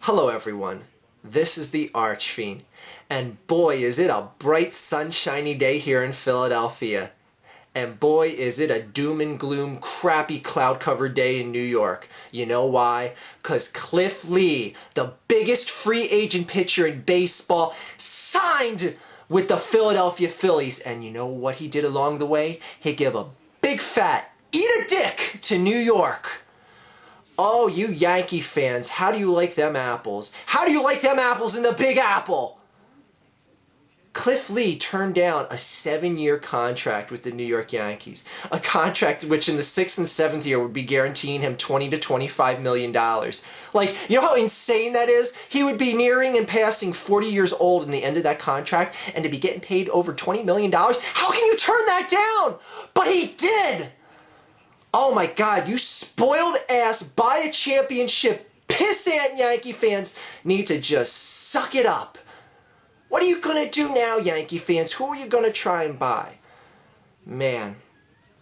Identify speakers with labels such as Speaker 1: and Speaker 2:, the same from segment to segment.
Speaker 1: Hello everyone, this is the Archfiend, and boy is it a bright sunshiny day here in Philadelphia. And boy is it a doom and gloom crappy cloud covered day in New York. You know why? Cause Cliff Lee, the biggest free agent pitcher in baseball, signed with the Philadelphia Phillies. And you know what he did along the way? He gave a big fat eat a dick to New York. Oh, you Yankee fans, how do you like them apples? How do you like them apples in the Big Apple? Cliff Lee turned down a 7-year contract with the New York Yankees. A contract which in the 6th and 7th year would be guaranteeing him $20 to $25 million. Like, you know how insane that is? He would be nearing and passing 40 years old in the end of that contract, and to be getting paid over $20 million? How can you turn that down? But he did! Oh my God, you spoiled ass, buy a championship, pissant Yankee fans need to just suck it up. What are you gonna do now, Yankee fans? Who are you gonna try and buy? Man,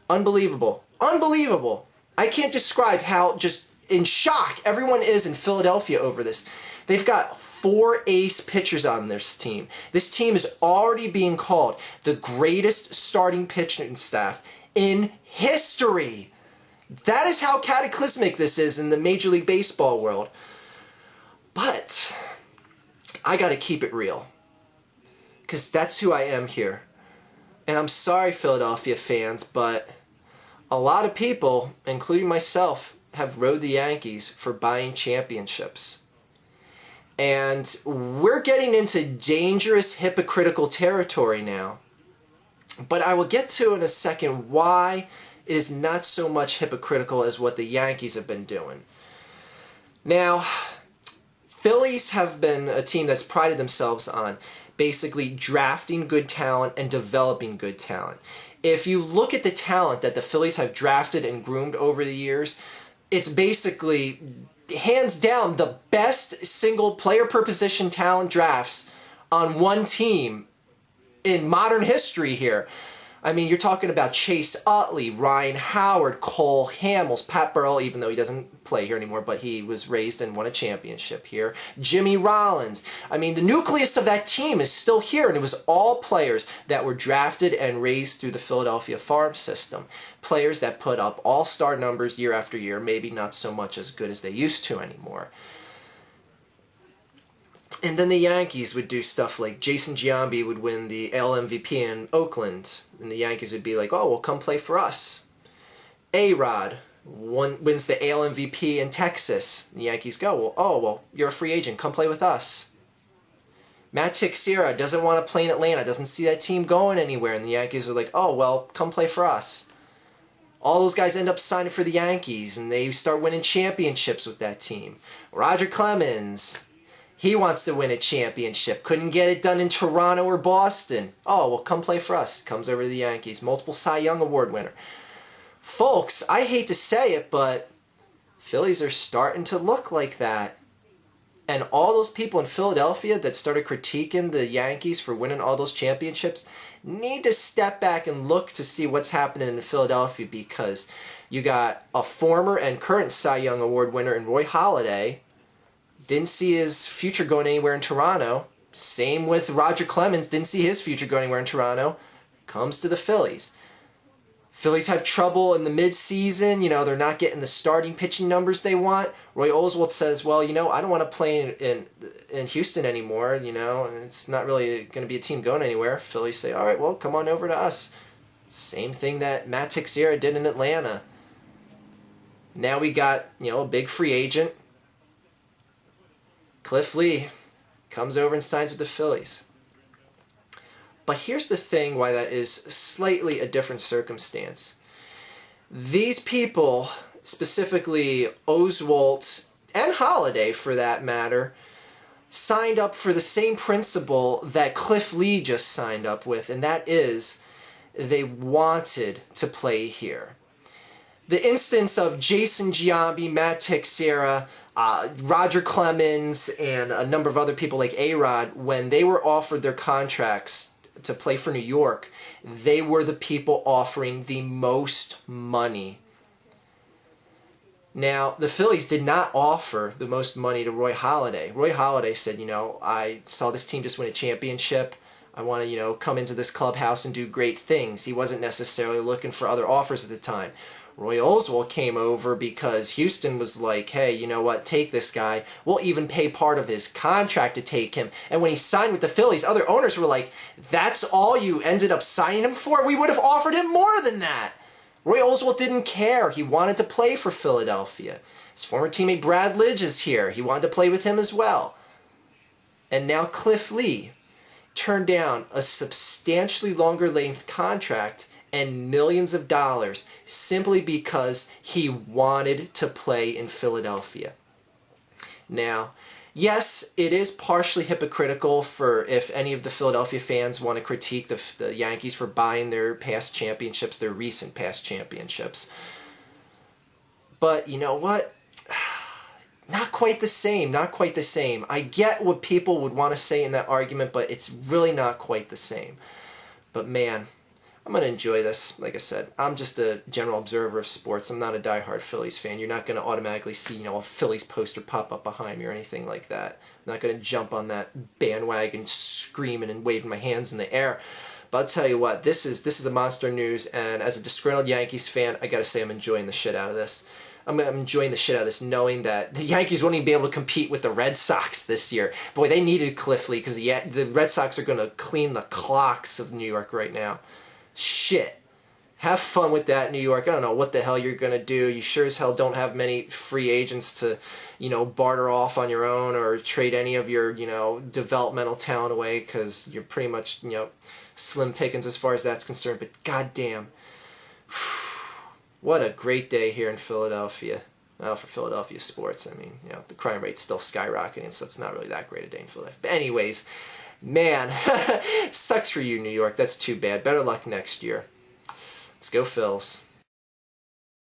Speaker 1: unbelievable, unbelievable. I can't describe how just in shock everyone is in Philadelphia over this. They've got 4 ace pitchers on this team. This team is already being called the greatest starting pitching staff in history. That is how cataclysmic this is in the Major League Baseball world. But I gotta keep it real, because that's who I am here. And I'm sorry, Philadelphia fans, but a lot of people, including myself, have rode the Yankees for buying championships. And we're getting into dangerous, hypocritical territory now. But I will get to in a second why it is not so much hypocritical as what the Yankees have been doing. Now, Phillies have been a team that's prided themselves on basically drafting good talent and developing good talent. If you look at the talent that the Phillies have drafted and groomed over the years, it's basically hands down the best single player per position talent drafts on one team in modern history here. I mean, you're talking about Chase Utley, Ryan Howard, Cole Hamels, Pat Burrell, even though he doesn't play here anymore, but he was raised and won a championship here, Jimmy Rollins. I mean, the nucleus of that team is still here, and it was all players that were drafted and raised through the Philadelphia farm system. Players that put up all-star numbers year after year, maybe not so much as good as they used to anymore. And then the Yankees would do stuff like Jason Giambi would win the AL MVP in Oakland, and the Yankees would be like, oh, well, come play for us. A-Rod wins the AL MVP in Texas. The Yankees go, well, you're a free agent, come play with us. Matt Teixeira doesn't want to play in Atlanta, doesn't see that team going anywhere, and the Yankees are like, oh, well, come play for us. All those guys end up signing for the Yankees, and they start winning championships with that team. Roger Clemens, he wants to win a championship. Couldn't get it done in Toronto or Boston. Oh, well, come play for us. Comes over to the Yankees. Multiple Cy Young Award winner. Folks, I hate to say it, but Phillies are starting to look like that. And all those people in Philadelphia that started critiquing the Yankees for winning all those championships need to step back and look to see what's happening in Philadelphia, because you got a former and current Cy Young Award winner in Roy Halladay. Didn't see his future going anywhere in Toronto. Same with Roger Clemens. Didn't see his future going anywhere in Toronto. Comes to the Phillies. Phillies have trouble in the mid-season. You know, they're not getting the starting pitching numbers they want. Roy Oswalt says, well, you know, I don't want to play in Houston anymore, you know, and it's not really going to be a team going anywhere. Phillies say, all right, well, come on over to us. Same thing that Matt Teixeira did in Atlanta. Now we got, you know, a big free agent. Cliff Lee comes over and signs with the Phillies. But here's the thing why that is slightly a different circumstance. These people, specifically Oswalt and Halladay for that matter, signed up for the same principle that Cliff Lee just signed up with, and that is they wanted to play here. The instance of Jason Giambi, Matt Teixeira, Roger Clemens, and a number of other people like A-Rod, when they were offered their contracts to play for New York, they were the people offering the most money. Now, the Phillies did not offer the most money to Roy Halladay. Roy Halladay said, I saw this team just win a championship. I want to, come into this clubhouse and do great things. He wasn't necessarily looking for other offers at the time. Roy Oswalt came over because Houston was like, hey, you know what, take this guy. We'll even pay part of his contract to take him. And when he signed with the Phillies, other owners were like, that's all you ended up signing him for? We would have offered him more than that. Roy Oswalt didn't care. He wanted to play for Philadelphia. His former teammate Brad Lidge is here. He wanted to play with him as well. And now Cliff Lee turned down a substantially longer length contract and millions of dollars simply because he wanted to play in Philadelphia. Now, yes, it is partially hypocritical for if any of the Philadelphia fans want to critique the Yankees for buying their past championships, their recent past championships. But you know what? Not quite the same, not quite the same. I get what people would want to say in that argument, but it's really not quite the same. But man, I'm going to enjoy this. Like I said, I'm just a general observer of sports. I'm not a diehard Phillies fan. You're not going to automatically see, a Phillies poster pop up behind me or anything like that. I'm not going to jump on that bandwagon screaming and waving my hands in the air. But I'll tell you what, this is a monster news, and as a disgruntled Yankees fan, I got to say I'm enjoying the shit out of this. I'm enjoying the shit out of this, knowing that the Yankees won't even be able to compete with the Red Sox this year. Boy, they needed Cliff Lee because the Red Sox are going to clean the clocks of New York right now. Shit. Have fun with that, New York. I don't know what the hell you're going to do. You sure as hell don't have many free agents to, barter off on your own or trade any of your, developmental talent away because you're pretty much, slim pickings as far as that's concerned. But goddamn, what a great day here in Philadelphia. Well, for Philadelphia sports, I mean, the crime rate's still skyrocketing, so it's not really that great a day in Philadelphia. But anyways, man, sucks for you, New York. That's too bad. Better luck next year. Let's go, Phils.